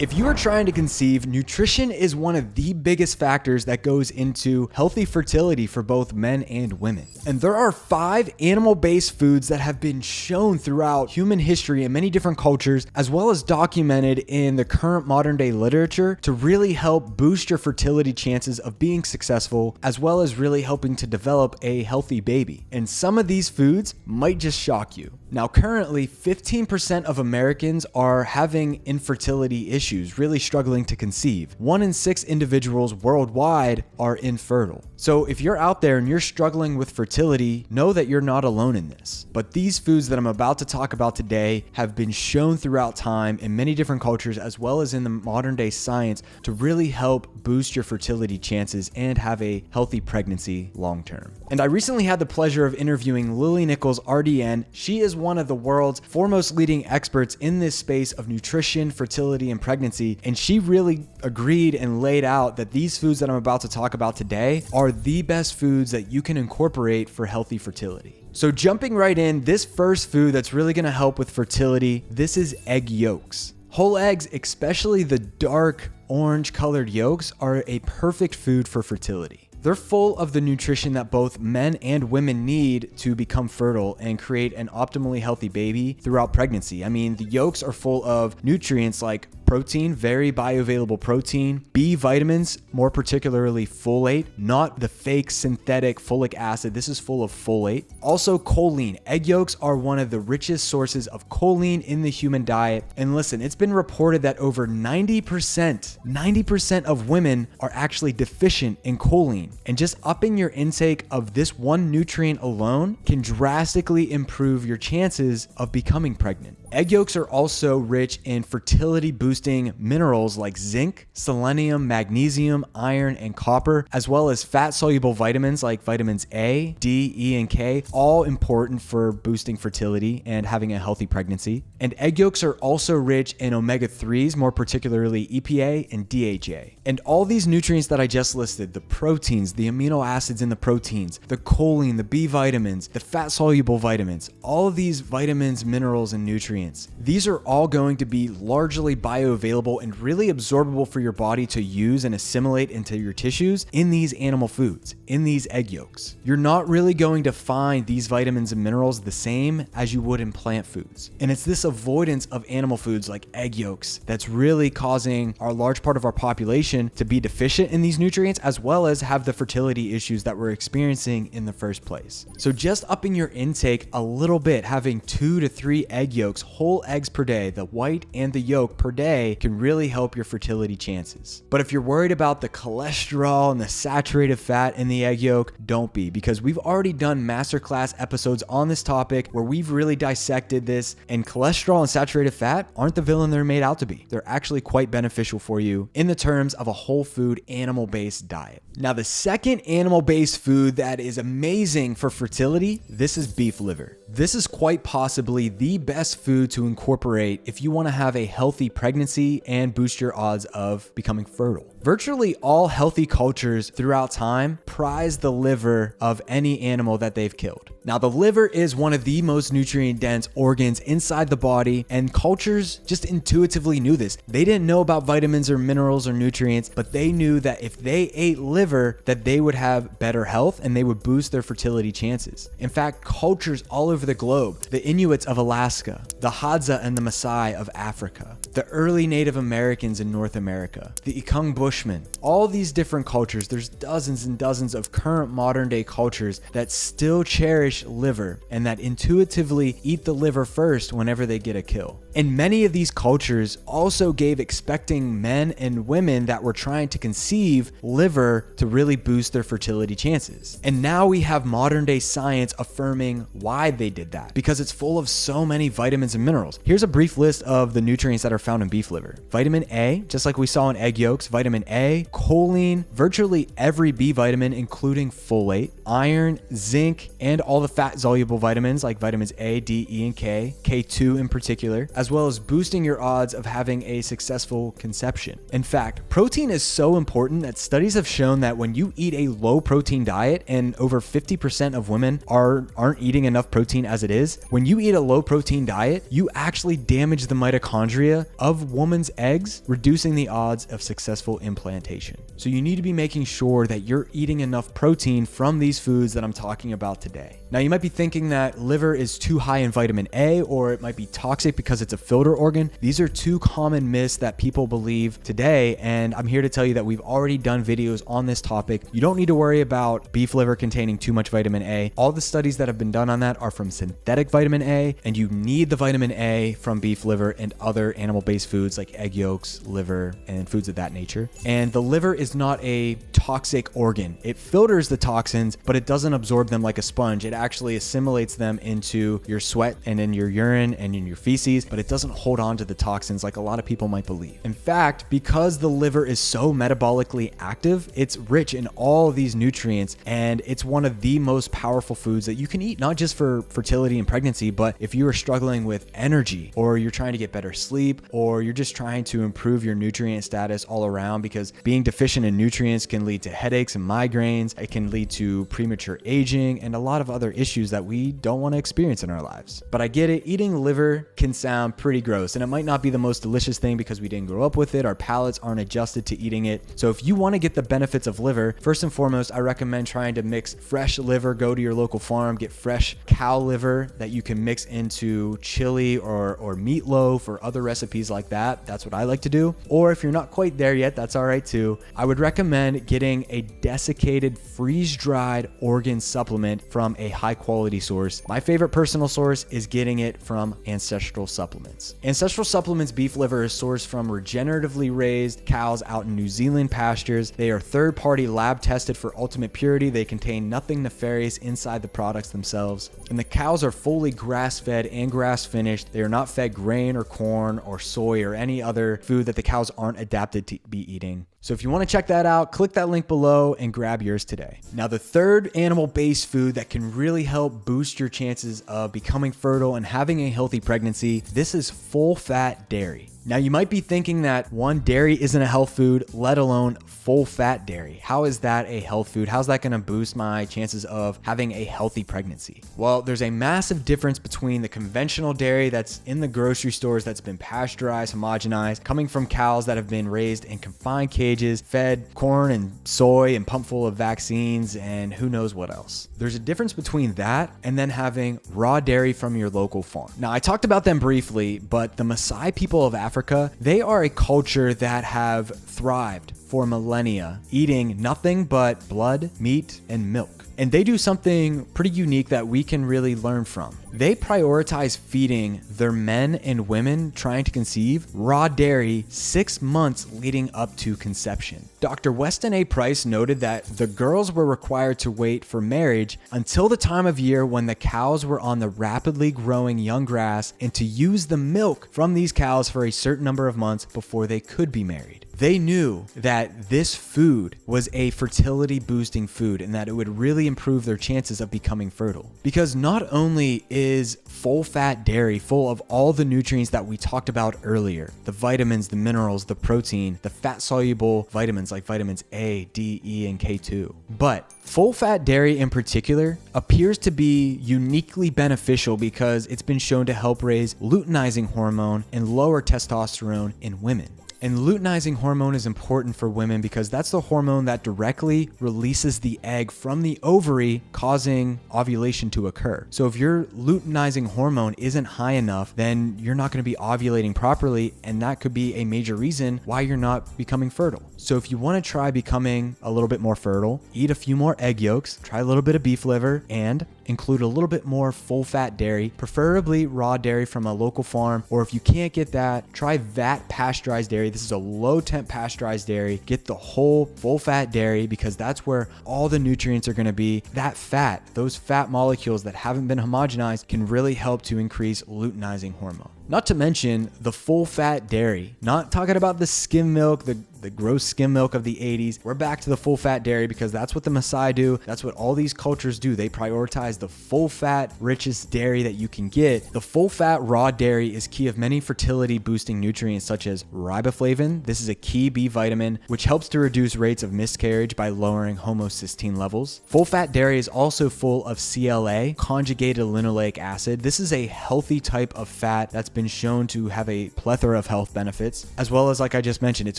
If you are trying to conceive, nutrition is one of the biggest factors that goes into healthy fertility for both men and women. And there are 5 animal-based foods that have been shown throughout human history in many different cultures, as well as documented in the current modern day literature, to really help boost your fertility chances of being successful, as well as really helping to develop a healthy baby. And some of these foods might just shock you. Now, currently, 15% of Americans are having infertility issues, really struggling to conceive. 1 in 6 individuals worldwide are infertile. So if you're out there and you're struggling with fertility, know that you're not alone in this. But these foods that I'm about to talk about today have been shown throughout time in many different cultures, as well as in the modern day science, to really help boost your fertility chances and have a healthy pregnancy long term. And I recently had the pleasure of interviewing Lily Nichols, RDN. She is one of the world's foremost leading experts in this space of nutrition, fertility, and pregnancy. And she really agreed and laid out that these foods that I'm about to talk about today are the best foods that you can incorporate for healthy fertility. So jumping right in, this first food that's really going to help with fertility, this is egg yolks. Whole eggs, especially the dark orange colored yolks, are a perfect food for fertility. They're full of the nutrition that both men and women need to become fertile and create an optimally healthy baby throughout pregnancy. I mean, the yolks are full of nutrients like protein, very bioavailable protein, B vitamins, more particularly folate, not the fake synthetic folic acid. This is full of folate. Also choline. Egg yolks are one of the richest sources of choline in the human diet. And listen, it's been reported that over 90% of women are actually deficient in choline. And just upping your intake of this one nutrient alone can drastically improve your chances of becoming pregnant. Egg yolks are also rich in fertility boosting minerals like zinc, selenium, magnesium, iron, and copper, as well as fat soluble vitamins like vitamins A, D, E, and K, all important for boosting fertility and having a healthy pregnancy. And egg yolks are also rich in omega-3s, more particularly EPA and DHA. And all these nutrients that I just listed, the proteins, the amino acids in the proteins, the choline, the B vitamins, the fat soluble vitamins, all of these vitamins, minerals, and nutrients, these are all going to be largely bioavailable and really absorbable for your body to use and assimilate into your tissues in these animal foods, in these egg yolks. You're not really going to find these vitamins and minerals the same as you would in plant foods. And it's this avoidance of animal foods like egg yolks that's really causing our large part of our population to be deficient in these nutrients, as well as have the fertility issues that we're experiencing in the first place. So just upping your intake a little bit, having 2 to 3 egg yolks, whole eggs per day, the white and the yolk per day, can really help your fertility chances. But if you're worried about the cholesterol and the saturated fat in the egg yolk, don't be, because we've already done masterclass episodes on this topic where we've really dissected this, and cholesterol and saturated fat aren't the villain they're made out to be. They're actually quite beneficial for you in the terms of a whole food animal-based diet. Now, the second animal-based food that is amazing for fertility, this is beef liver. This is quite possibly the best food to incorporate if you want to have a healthy pregnancy and boost your odds of becoming fertile. Virtually all healthy cultures throughout time prize the liver of any animal that they've killed. Now, the liver is one of the most nutrient-dense organs inside the body, and cultures just intuitively knew this. They didn't know about vitamins or minerals or nutrients, but they knew that if they ate liver, that they would have better health and they would boost their fertility chances. In fact, cultures all over the globe, the Inuits of Alaska, the Hadza and the Maasai of Africa, the early Native Americans in North America, the Ikung Bushmen, all these different cultures, there's dozens and dozens of current modern day cultures that still cherish liver and that intuitively eat the liver first whenever they get a kill. And many of these cultures also gave expecting men and women that were trying to conceive liver to really boost their fertility chances. And now we have modern day science affirming why they did that, because it's full of so many vitamins and minerals. Here's a brief list of the nutrients that are found in beef liver. Vitamin A, just like we saw in egg yolks, vitamin vitamin A, choline, virtually every B vitamin, including folate, iron, zinc, and all the fat-soluble vitamins like vitamins A, D, E, and K, K2 in particular, as well as boosting your odds of having a successful conception. In fact, protein is so important that studies have shown that when you eat a low-protein diet, and over 50% of women aren't eating enough protein as it is, when you eat a low-protein diet, you actually damage the mitochondria of woman's eggs, reducing the odds of successful implantation. So you need to be making sure that you're eating enough protein from these foods that I'm talking about today. Now, you might be thinking that liver is too high in vitamin A, or it might be toxic because it's a filter organ. These are two common myths that people believe today, and I'm here to tell you that we've already done videos on this topic. You don't need to worry about beef liver containing too much vitamin A. All the studies that have been done on that are from synthetic vitamin A, and you need the vitamin A from beef liver and other animal-based foods like egg yolks, liver, and foods of that nature. And the liver is not a toxic organ. It filters the toxins, but it doesn't absorb them like a sponge. It actually assimilates them into your sweat and in your urine and in your feces, but it doesn't hold on to the toxins like a lot of people might believe. In fact, because the liver is so metabolically active, it's rich in all of these nutrients, and it's one of the most powerful foods that you can eat, not just for fertility and pregnancy, but if you are struggling with energy, or you're trying to get better sleep, or you're just trying to improve your nutrient status all around, because being deficient in nutrients can lead to headaches and migraines. It can lead to premature aging and a lot of other issues that we don't want to experience in our lives. But I get it, eating liver can sound pretty gross, and it might not be the most delicious thing because we didn't grow up with it. Our palates aren't adjusted to eating it. So if you want to get the benefits of liver, first and foremost, I recommend trying to mix fresh liver. Go to your local farm, get fresh cow liver that you can mix into chili or meatloaf or other recipes like that. That's what I like to do. Or if you're not quite there yet, that's all right too. I would recommend getting a desiccated, freeze-dried organ supplement from a high-quality source. My favorite personal source is getting it from Ancestral Supplements. Ancestral Supplements beef liver is sourced from regeneratively raised cows out in New Zealand pastures. They are third-party lab tested for ultimate purity. They contain nothing nefarious inside the products themselves. And the cows are fully grass-fed and grass-finished. They are not fed grain or corn or soy or any other food that the cows aren't adapted to be eating. So if you want to check that out, click that link below and grab yours today. Now, the third animal-based food that can really help boost your chances of becoming fertile and having a healthy pregnancy, this is full-fat dairy. Now, you might be thinking that one, dairy isn't a health food, let alone full-fat dairy. How is that a health food? How's that going to boost my chances of having a healthy pregnancy? Well, there's a massive difference between the conventional dairy that's in the grocery stores that's been pasteurized, homogenized, coming from cows that have been raised in confined cages, fed corn and soy and pumped full of vaccines and who knows what else. There's a difference between that and then having raw dairy from your local farm. Now, I talked about them briefly, but the Maasai people of Africa, they are a culture that have thrived for millennia, eating nothing but blood, meat, and milk. And they do something pretty unique that we can really learn from. They prioritize feeding their men and women trying to conceive raw dairy 6 months leading up to conception. Dr. Weston A. Price noted that the girls were required to wait for marriage until the time of year when the cows were on the rapidly growing young grass, and to use the milk from these cows for a certain number of months before they could be married. They knew that this food was a fertility boosting food and that it would really improve their chances of becoming fertile. Because not only is full fat dairy full of all the nutrients that we talked about earlier, the vitamins, the minerals, the protein, the fat soluble vitamins like vitamins A, D, E, and K2, but full fat dairy in particular appears to be uniquely beneficial because it's been shown to help raise luteinizing hormone and lower testosterone in women. And luteinizing hormone is important for women because that's the hormone that directly releases the egg from the ovary, causing ovulation to occur. So if your luteinizing hormone isn't high enough, then you're not going to be ovulating properly, and that could be a major reason why you're not becoming fertile. So if you want to try becoming a little bit more fertile, eat a few more egg yolks, try a little bit of beef liver, and include a little bit more full fat dairy, preferably raw dairy from a local farm. Or if you can't get that, try vat pasteurized dairy. This is a low temp pasteurized dairy. Get the whole full fat dairy because that's where all the nutrients are going to be. That fat, those fat molecules that haven't been homogenized, can really help to increase luteinizing hormone. Not to mention the full fat dairy. Not talking about the skim milk, the gross skim milk of the 80s. We're back to the full fat dairy because that's what the Maasai do. That's what all these cultures do. They prioritize the full fat, richest dairy that you can get. The full fat raw dairy is key of many fertility boosting nutrients such as riboflavin. This is a key B vitamin which helps to reduce rates of miscarriage by lowering homocysteine levels. Full fat dairy is also full of CLA, conjugated linoleic acid. This is a healthy type of fat that's been shown to have a plethora of health benefits, as well as, like I just mentioned, it's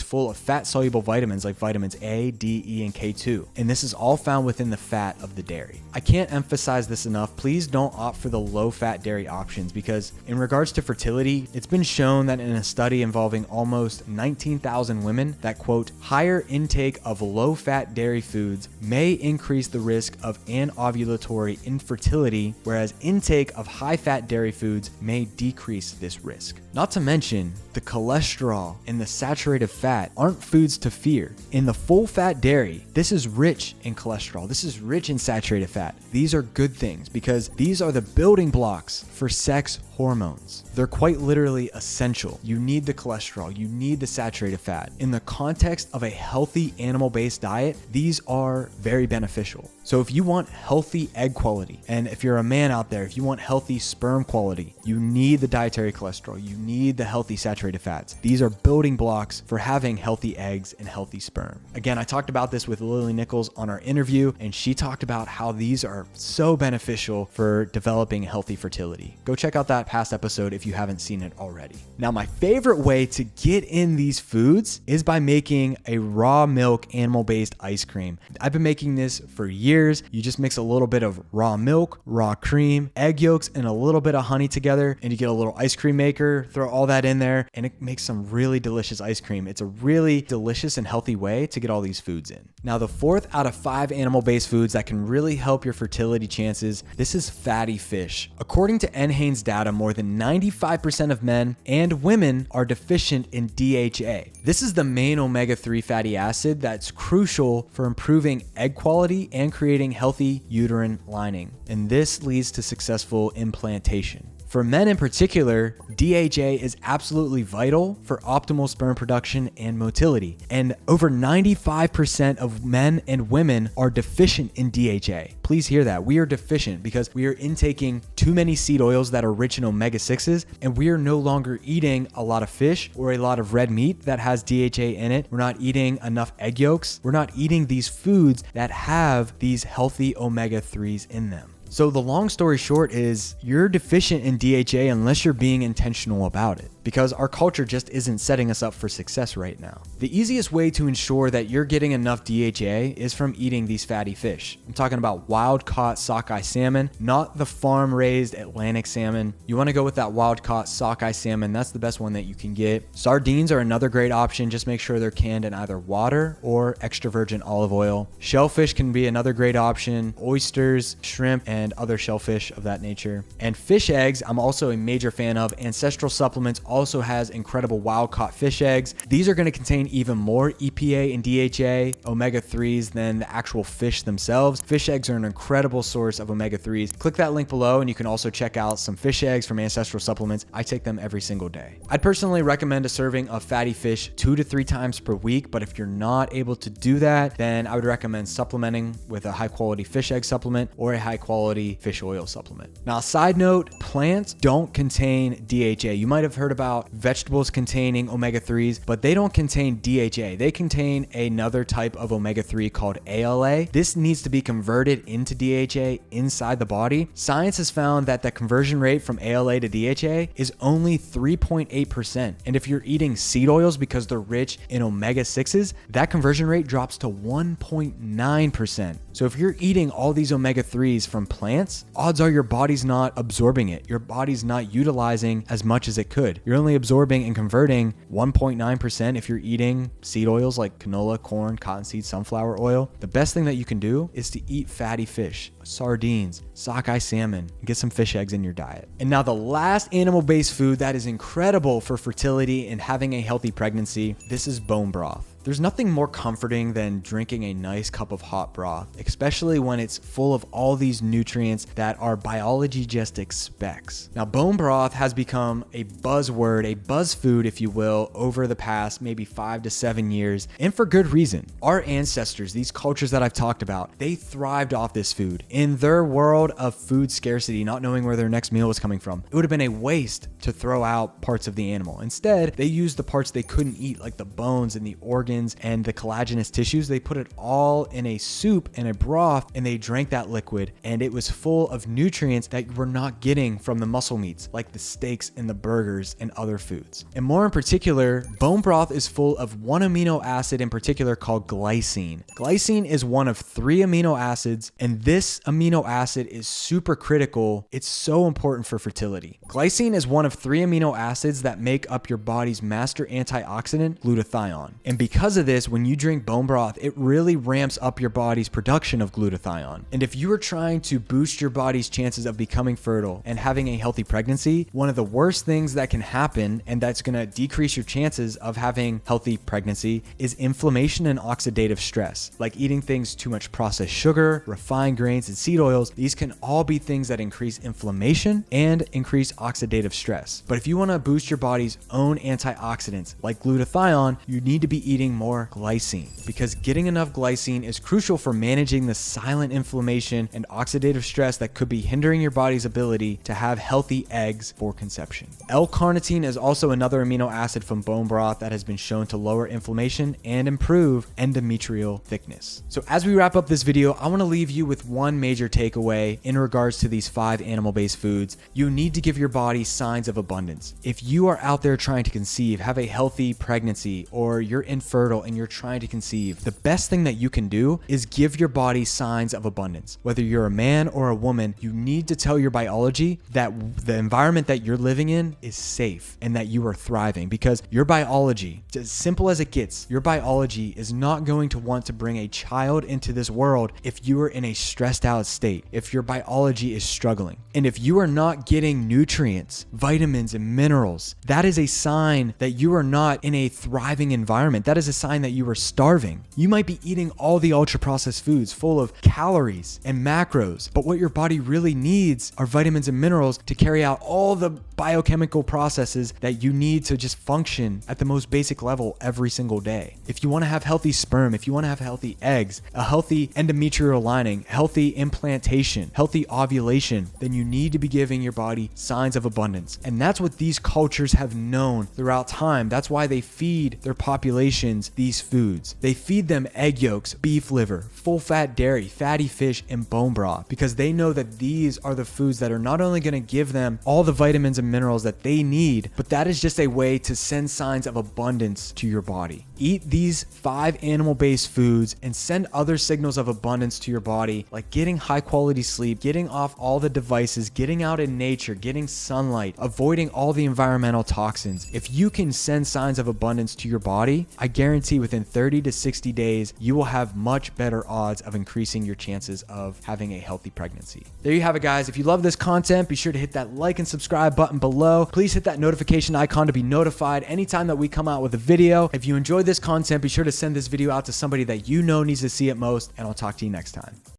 full of fat-soluble vitamins like vitamins A, D, E, and K2, and this is all found within the fat of the dairy. I can't emphasize this enough. Please don't opt for the low-fat dairy options because in regards to fertility, it's been shown that in a study involving almost 19,000 women that, quote, higher intake of low-fat dairy foods may increase the risk of anovulatory infertility, whereas intake of high-fat dairy foods may decrease this risk. Not to mention, the cholesterol and the saturated fat aren't foods to fear. In the full fat dairy, this is rich in cholesterol. This is rich in saturated fat. These are good things because these are the building blocks for sex hormones. They're quite literally essential. You need the cholesterol, you need the saturated fat. In the context of a healthy animal-based diet, these are very beneficial. So if you want healthy egg quality, and if you're a man out there, if you want healthy sperm quality, you need the dietary cholesterol, you need the healthy saturated fats. These are building blocks for having healthy eggs and healthy sperm. Again, I talked about this with Lily Nichols on our interview, and she talked about how these are so beneficial for developing healthy fertility. Go check out that past episode if you haven't seen it already. Now, my favorite way to get in these foods is by making a raw milk animal-based ice cream. I've been making this for years. You just mix a little bit of raw milk, raw cream, egg yolks, and a little bit of honey together, and you get a little ice cream maker, throw all that in there, and it makes some really delicious ice cream. It's a really delicious and healthy way to get all these foods in. Now, the fourth out of 5 animal-based foods that can really help your fertility chances, this is fatty fish. According to NHANES data, more than 95% of men and women are deficient in DHA. This is the main omega-3 fatty acid that's crucial for improving egg quality and creating healthy uterine lining, and this leads to successful implantation. For men in particular, DHA is absolutely vital for optimal sperm production and motility. And over 95% of men and women are deficient in DHA. Please hear that. We are deficient because we are intaking too many seed oils that are rich in omega-6s, and we are no longer eating a lot of fish or a lot of red meat that has DHA in it. We're not eating enough egg yolks. We're not eating these foods that have these healthy omega-3s in them. So the long story short is you're deficient in DHA unless you're being intentional about it, because our culture just isn't setting us up for success right now. The easiest way to ensure that you're getting enough DHA is from eating these fatty fish. I'm talking about wild-caught sockeye salmon, not the farm-raised Atlantic salmon. You want to go with that wild-caught sockeye salmon. That's the best one that you can get. Sardines are another great option. Just make sure they're canned in either water or extra virgin olive oil. Shellfish can be another great option. Oysters, shrimp, and other shellfish of that nature. And fish eggs, I'm also a major fan of. Ancestral Supplements also has incredible wild-caught fish eggs. These are going to contain even more EPA and DHA, omega-3s than the actual fish themselves. Fish eggs are an incredible source of omega-3s. Click that link below and you can also check out some fish eggs from Ancestral Supplements. I take them every single day. I'd personally recommend a serving of fatty fish 2 to 3 times per week, but if you're not able to do that, then I would recommend supplementing with a high-quality fish egg supplement or a high-quality fish oil supplement. Now, side note, plants don't contain DHA. You might have heard about vegetables containing omega-3s, but they don't contain DHA. They contain another type of omega-3 called ALA. This needs to be converted into DHA inside the body. Science has found that the conversion rate from ALA to DHA is only 3.8%. And if you're eating seed oils because they're rich in omega-6s, that conversion rate drops to 1.9%. So if you're eating all these omega-3s from plants, odds are your body's not absorbing it. Your body's not utilizing as much as it could. You're only absorbing and converting 1.9% if you're eating seed oils like canola, corn, cottonseed, sunflower oil. The best thing that you can do is to eat fatty fish, sardines, sockeye salmon, and get some fish eggs in your diet. And now the last animal-based food that is incredible for fertility and having a healthy pregnancy, this is bone broth. There's nothing more comforting than drinking a nice cup of hot broth, especially when it's full of all these nutrients that our biology just expects. Now, bone broth has become a buzzword, a buzz food, if you will, over the past maybe 5 to 7 years, and for good reason. Our ancestors, these cultures that I've talked about, they thrived off this food. In their world of food scarcity, not knowing where their next meal was coming from, it would have been a waste to throw out parts of the animal. Instead, they used the parts they couldn't eat, like the bones and the organs and the collagenous tissues. They put it all in a soup and a broth, and they drank that liquid, and it was full of nutrients that we're not getting from the muscle meats, like the steaks and the burgers and other foods. And more in particular, bone broth is full of one amino acid in particular called glycine. Glycine is one of 3 amino acids, and this amino acid is super critical. It's so important for fertility. Glycine is one of 3 amino acids that make up your body's master antioxidant, glutathione. And because of this, when you drink bone broth, it really ramps up your body's production of glutathione. And if you are trying to boost your body's chances of becoming fertile and having a healthy pregnancy, one of the worst things that can happen, and that's going to decrease your chances of having healthy pregnancy, is inflammation and oxidative stress, like eating things too much processed sugar, refined grains, and seed oils. These can all be things that increase inflammation and increase oxidative stress. But if you want to boost your body's own antioxidants like glutathione, you need to be eating more glycine, because getting enough glycine is crucial for managing the silent inflammation and oxidative stress that could be hindering your body's ability to have healthy eggs for conception. L-carnitine is also another amino acid from bone broth that has been shown to lower inflammation and improve endometrial thickness. So as we wrap up this video, I want to leave you with one major takeaway in regards to these 5 animal-based foods. You need to give your body signs of abundance. If you are out there trying to conceive, have a healthy pregnancy, or you're infertile and you're trying to conceive, the best thing that you can do is give your body signs of abundance. Whether you're a man or a woman, you need to tell your biology that the environment that you're living in is safe and that you are thriving, because your biology, as simple as it gets, your biology is not going to want to bring a child into this world if you are in a stressed out state, if your biology is struggling. And if you are not getting nutrients, vitamins, and minerals, that is a sign that you are not in a thriving environment. That is a sign that you are starving. You might be eating all the ultra processed foods full of calories and macros, but what your body really needs are vitamins and minerals to carry out all the biochemical processes that you need to just function at the most basic level every single day. If you want to have healthy sperm, if you want to have healthy eggs, a healthy endometrial lining, healthy implantation, healthy ovulation, then you need to be giving your body signs of abundance. And that's what these cultures have known throughout time. That's why they feed their populations these foods. They feed them egg yolks, beef liver, full fat dairy, fatty fish, and bone broth, because they know that these are the foods that are not only going to give them all the vitamins and minerals that they need, but that is just a way to send signs of abundance to your body. Eat these 5 animal-based foods and send other signals of abundance to your body, like getting high quality sleep, getting off all the devices, getting out in nature, getting sunlight, avoiding all the environmental toxins. If you can send signs of abundance to your body, I guarantee within 30 to 60 days, you will have much better odds of increasing your chances of having a healthy pregnancy. There you have it, guys. If you love this content, be sure to hit that like and subscribe button below. Please hit that notification icon to be notified anytime that we come out with a video. If you enjoyed this content, be sure to send this video out to somebody that you know needs to see it most, and I'll talk to you next time.